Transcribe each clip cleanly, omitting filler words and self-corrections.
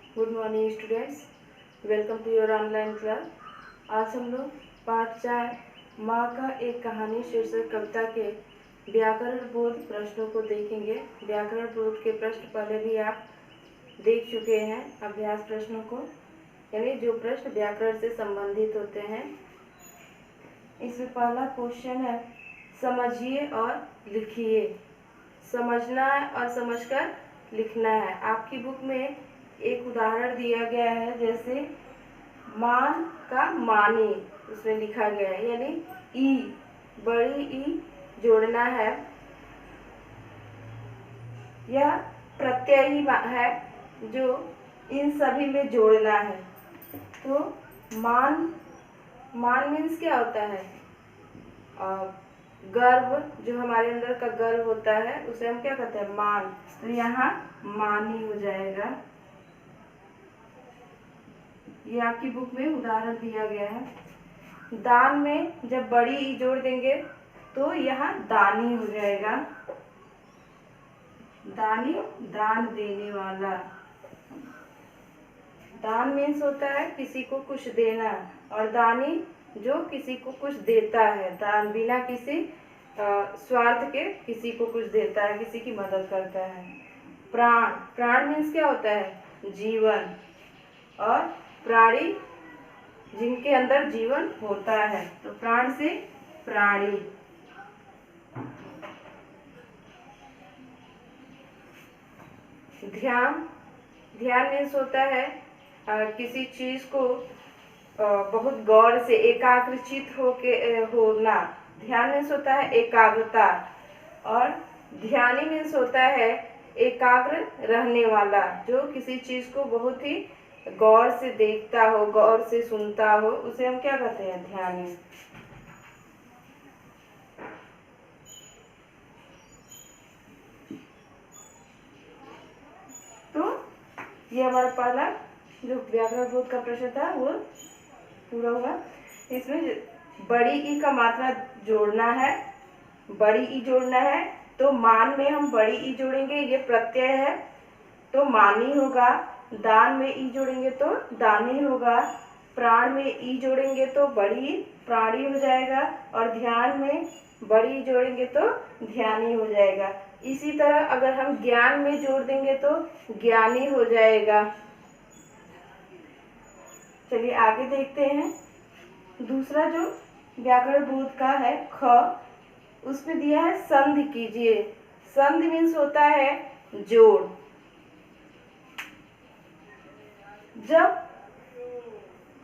Good morning students, welcome to your online class. आज हम लोग पाठ 4 माँ का एक कहानी शीर्षक कविता के व्याकरण बोध प्रश्नों को देखेंगे। व्याकरण बोध के प्रश्न पहले भी आप देख चुके हैं, अभ्यास प्रश्नों को, यानी जो प्रश्न व्याकरण से संबंधित होते हैं। इसमें पहला क्वेश्चन है, समझिए और लिखिए। समझना है और समझकर लिखना है। आपकी बुक में एक उदाहरण दिया गया है, जैसे मान का मानी, उसमें लिखा गया है, यानी ई, बड़ी ई जोड़ना है। यह प्रत्यय ही है जो इन सभी में जोड़ना है। तो मान मीन्स क्या होता है? गर्व, जो हमारे अंदर का गर्व होता है उसे हम क्या कहते हैं? मान। तो यहाँ मानी हो जाएगा। ये आपकी बुक में उदाहरण दिया गया है। दान में जब बड़ी ई जोड़ देंगे तो यहाँ दानी हो जाएगा। दानी, दान देने वाला। दान मीन्स होता है किसी को कुछ देना, और दानी जो किसी को कुछ देता है। दान बिना किसी स्वार्थ के किसी को कुछ देता है, किसी की मदद करता है। प्राण, प्राण मीन्स क्या होता है? जीवन। और प्राणी, जिनके अंदर जीवन होता है, तो प्राण से प्राणी। ध्यान, ध्यान मीन्स होता है किसी चीज को बहुत गौर से एकाग्रचित होना। ध्यान मीन्स होता है एकाग्रता, और ध्यानी मीन्स होता है एकाग्र रहने वाला, जो किसी चीज को बहुत ही गौर से देखता हो, गौर से सुनता हो, उसे हम क्या कहते हैं? ध्यानी। तो ये हमारा पहला जो व्याकरण बोध का प्रश्न था वो पूरा हुआ। इसमें बड़ी ई का मात्रा जोड़ना है, बड़ी ई जोड़ना है। तो मान में हम बड़ी ई जोड़ेंगे, ये प्रत्यय है तो मानी होगा। दान में ई जोड़ेंगे तो दानी होगा। प्राण में ई जोड़ेंगे तो बड़ी प्राणी हो जाएगा, और ध्यान में बड़ी ई जोड़ेंगे तो ध्यानी हो जाएगा। इसी तरह अगर हम ज्ञान में जोड़ देंगे तो ज्ञानी हो जाएगा। चलिए आगे देखते हैं। दूसरा जो व्याकरण बोध का है ख, उसमें दिया है संधि कीजिए। संधि मीन्स होता है जोड़। जब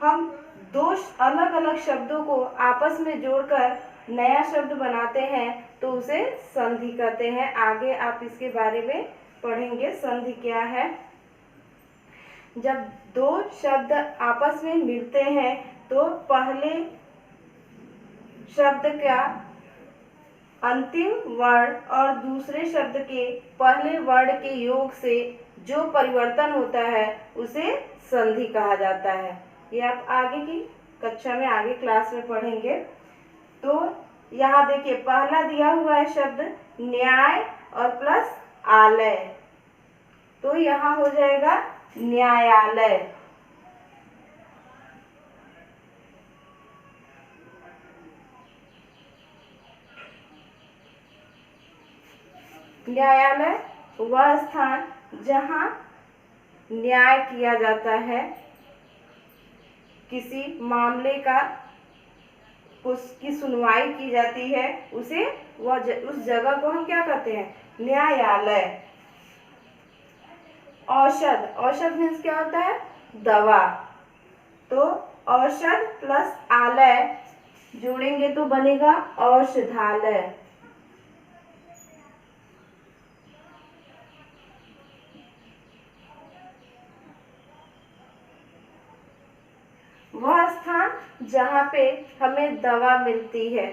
हम दो अलग अलग शब्दों को आपस में जोड़कर नया शब्द बनाते हैं तो उसे संधि कहते हैं। आगे आप इसके बारे में पढ़ेंगे, संधि क्या है। जब दो शब्द आपस में मिलते हैं तो पहले शब्द का अंतिम वर्ण और दूसरे शब्द के पहले वर्ण के योग से जो परिवर्तन होता है उसे संधि कहा जाता है। ये आप आगे की कक्षा में, आगे क्लास में पढ़ेंगे। तो यहाँ देखिए पहला दिया हुआ है शब्द न्याय और प्लस आलय, तो यहाँ हो जाएगा न्यायालय। न्यायालय वह स्थान जहाँ न्याय किया जाता है, किसी मामले का उसकी सुनवाई की जाती है, उसे उस जगह को हम क्या कहते हैं? न्यायालय। औषध, औषध मीन्स क्या होता है? दवा। तो औषध प्लस आलय जोड़ेंगे तो बनेगा औषधालय। वह स्थान जहाँ पे हमें दवा मिलती है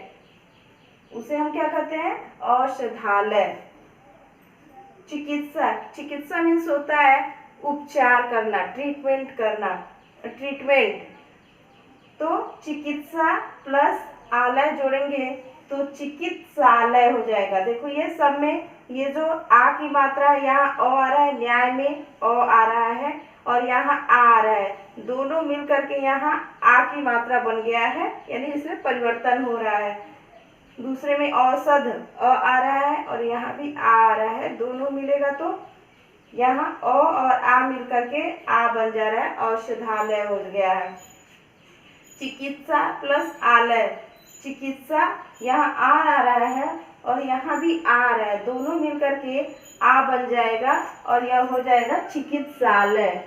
उसे हम क्या कहते हैं? औषधालय। चिकित्सा, चिकित्सा मीन्स होता है उपचार करना, ट्रीटमेंट करना, ट्रीटमेंट। तो चिकित्सा प्लस आलय जोड़ेंगे तो चिकित्सालय हो जाएगा। देखो ये सब में ये जो आ की मात्रा यहाँ अ आ रहा है, न्याय में अ आ रहा है, और यहाँ आ रहा है, दोनों मिल करके यहाँ आ की मात्रा बन गया है, यानी इसमें परिवर्तन हो रहा है। दूसरे में औषध आ रहा है और यहाँ भी आ रहा है, दोनों मिलेगा तो यहाँ और आ मिल करके आ बन जा रहा है, औषधालय हो गया है। चिकित्सा प्लस आलय, चिकित्सा यहाँ आ रहा है और यहाँ भी आ रहा है, दोनों मिलकर के आ बन जाएगा और यह हो जाएगा चिकित्सालय।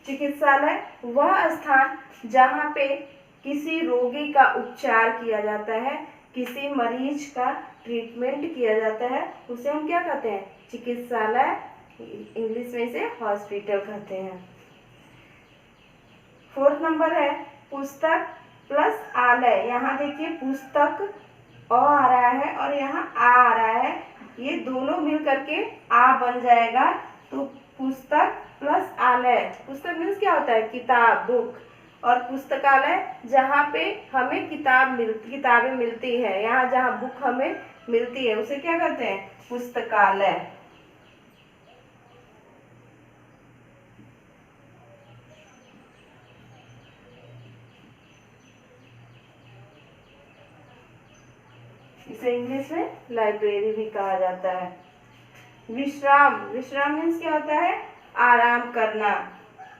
चिकित्सालय वह स्थान जहाँ पे किसी रोगी का उपचार किया जाता है, किसी मरीज का ट्रीटमेंट किया जाता है, उसे हम क्या कहते हैं? चिकित्सालय, इंग्लिश में इसे हॉस्पिटल कहते हैं। 4th नंबर है पुस्तक प्लस आलय। यहाँ देखिए पुस्तक आ रहा है और यहाँ आ रहा है, ये दोनों मिल करके आ बन जाएगा, तो पुस्तक प्लस आलय। पुस्तक मीन्स क्या होता है? किताब, बुक, और पुस्तकालय जहाँ पे हमें किताबें मिलती है, यहाँ जहाँ बुक हमें मिलती है उसे क्या कहते हैं? पुस्तकालय। इसे इंग्लिश में लाइब्रेरी भी कहा जाता है। विश्राम, विश्राम मीन्स क्या होता है? आराम करना,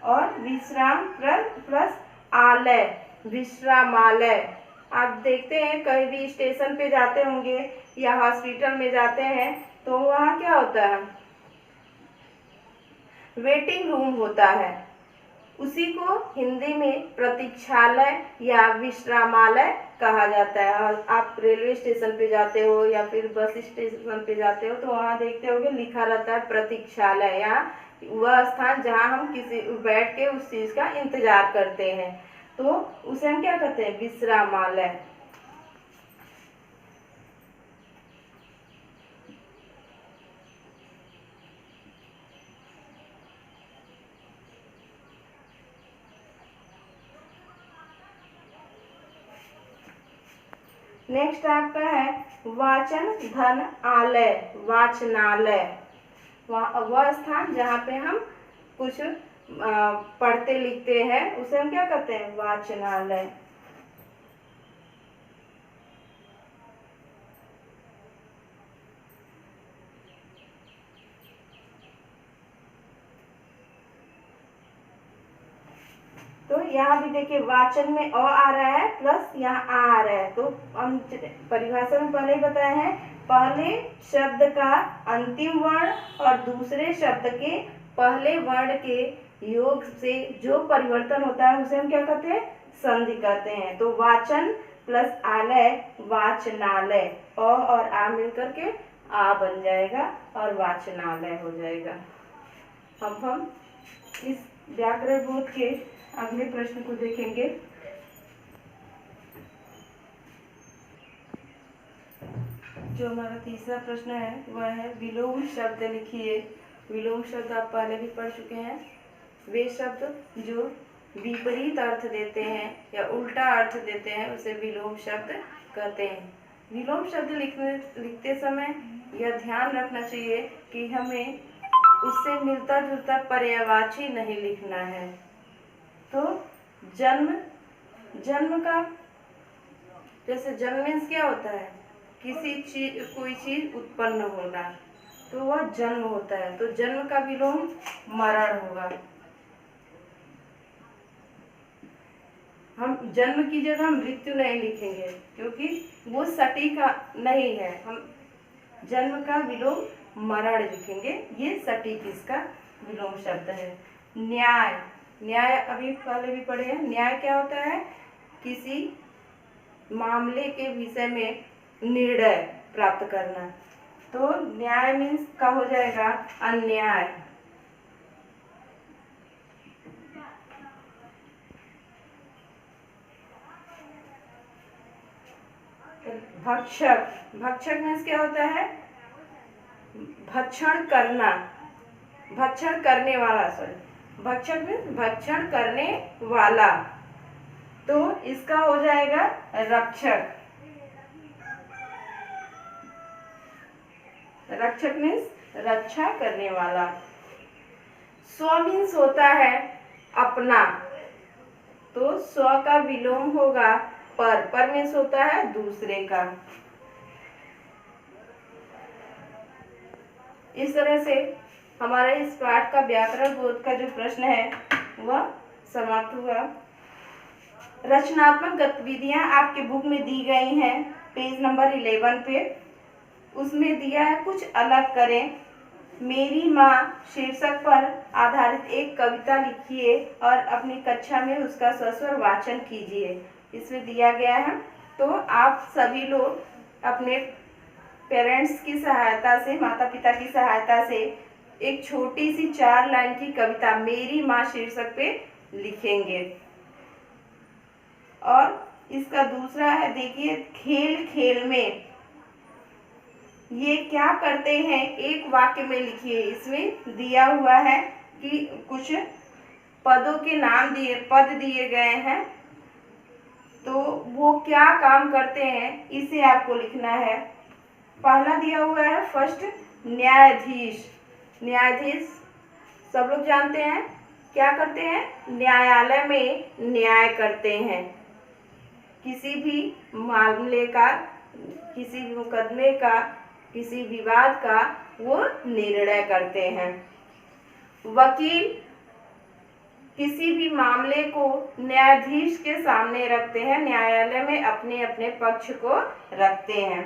और विश्राम प्लस आलय, विश्रामालय। आप देखते हैं कहीं भी स्टेशन पे जाते होंगे या हॉस्पिटल में जाते हैं तो वहाँ क्या होता है? वेटिंग रूम होता है, उसी को हिंदी में प्रतीक्षालय या विश्रामालय कहा जाता है। और आप रेलवे स्टेशन पे जाते हो या फिर बस स्टेशन पे जाते हो तो वहाँ देखते होगे लिखा रहता है प्रतीक्षालय, या वह स्थान जहाँ हम किसी बैठ के उस चीज का इंतजार करते हैं, तो उसे हम क्या कहते हैं? विश्रामालय। नेक्स्ट आपका है वाचन धन आलय, वाचनालय। वह स्थान जहाँ पे हम कुछ पढ़ते लिखते हैं उसे हम क्या कहते हैं? वाचनालय। तो यहाँ भी देखिए वाचन में अ आ रहा है प्लस यहाँ आ रहा है, तो हम परिभाषा में पहले ही बताए हैं, पहले शब्द का अंतिम वर्ण और दूसरे शब्द के पहले वर्ण के योग से जो परिवर्तन होता है उसे हम क्या कहते हैं? संधि कहते हैं। तो वाचन प्लस आलय, वाचनालय, अ और आ मिलकर के आ बन जाएगा और वाचनालय हो जाएगा। अब हम इस व्याकरण बोध के अगले प्रश्न को देखेंगे। जो हमारा तीसरा प्रश्न है वह है विलोम शब्द लिखिए। विलोम शब्द आप पहले भी पढ़ चुके हैं। वे शब्द जो विपरीत अर्थ देते हैं या उल्टा अर्थ देते हैं उसे विलोम शब्द कहते हैं। विलोम शब्द लिखते समय यह ध्यान रखना चाहिए कि हमें उससे मिलता जुलता पर्यायवाची नहीं लिखना है। तो जन्म का, जैसे जन्म मीन्स क्या होता है? कोई चीज उत्पन्न होना, तो वह जन्म होता है, तो जन्म का विलोम मरण होगा। हम जन्म की जगह मृत्यु नहीं लिखेंगे क्योंकि वो सटीक नहीं है, हम जन्म का विलोम मरण लिखेंगे, ये सटीक इसका विलोम शब्द है। न्याय, न्याय अभी पहले भी पढ़े हैं। न्याय क्या होता है? किसी मामले के विषय में निर्णय प्राप्त करना, तो न्याय मीन्स का हो जाएगा अन्याय। भक्षक, भक्षक मीन्स क्या होता है? भक्षण करना, भक्षण करने वाला, सॉरी, भक्षक में भक्षण करने वाला, तो इसका हो जाएगा रक्षक। रक्षक मीन्स रक्षा करने वाला। स्व मीन्स होता है अपना, तो स्व का विलोम होगा पर मीन्स होता है दूसरे का। इस तरह से हमारे इस पाठ का व्याकरण बोध का जो प्रश्न है वह समाप्त हुआ। रचनात्मक गतिविधियां आपके बुक में दी गई हैं पेज नंबर 11 पे। उसमें दिया है कुछ अलग करें। मेरी माँ शीर्षक पर आधारित एक कविता लिखिए और अपनी कक्षा में उसका सस्वर वाचन कीजिए। इसमें दिया गया है, तो आप सभी लोग अपने पेरेंट्स की सहायता से, माता पिता की सहायता से एक छोटी सी 4 लाइन की कविता मेरी माँ शीर्षक पे लिखेंगे। और इसका दूसरा है, देखिए, खेल खेल में ये क्या करते हैं, एक वाक्य में लिखिए। इसमें दिया हुआ है कि कुछ पदों के नाम पद दिए गए हैं, तो वो क्या काम करते हैं इसे आपको लिखना है। पहला दिया हुआ है फर्स्ट, न्यायाधीश। न्यायाधीश सब लोग जानते हैं क्या करते हैं, न्यायालय में न्याय करते हैं। किसी भी मामले का, किसी भी मुकदमे का, किसी विवाद का वो निर्णय करते हैं। वकील किसी भी मामले को न्यायाधीश के सामने रखते हैं, न्यायालय में अपने अपने पक्ष को रखते हैं।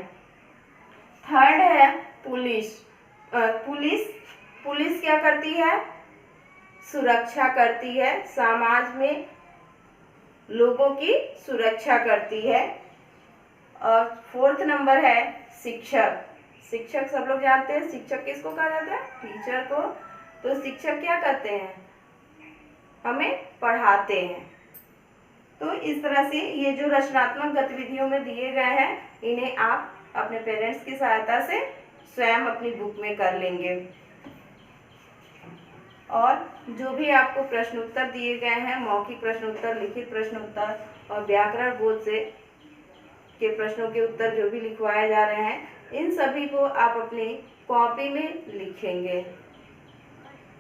थर्ड है पुलिस। पुलिस क्या करती है, सुरक्षा करती है, समाज में लोगों की सुरक्षा करती है। और फोर्थ नंबर है शिक्षक। शिक्षक सब लोग जानते हैं, शिक्षक किसको कहा जाता है, टीचर को। तो शिक्षक क्या करते हैं, हमें पढ़ाते हैं। तो इस तरह से ये जो रचनात्मक गतिविधियों में दिए गए हैं, इन्हें आप अपने पेरेंट्स की सहायता से स्वयं अपनी बुक में कर लेंगे। और जो भी आपको प्रश्न उत्तर दिए गए हैं, मौखिक प्रश्न उत्तर, लिखित प्रश्न उत्तर और व्याकरण बोध से के प्रश्नों के उत्तर जो भी लिखवाए जा रहे हैं, इन सभी को आप अपनी कॉपी में लिखेंगे।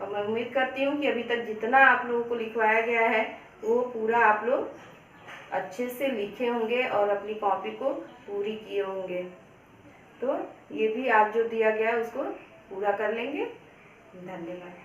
और मैं उम्मीद करती हूँ कि अभी तक जितना आप लोगों को लिखवाया गया है वो पूरा आप लोग अच्छे से लिखे होंगे और अपनी कॉपी को पूरी किए होंगे। तो ये भी आप जो दिया गया है उसको पूरा कर लेंगे। धन्यवाद।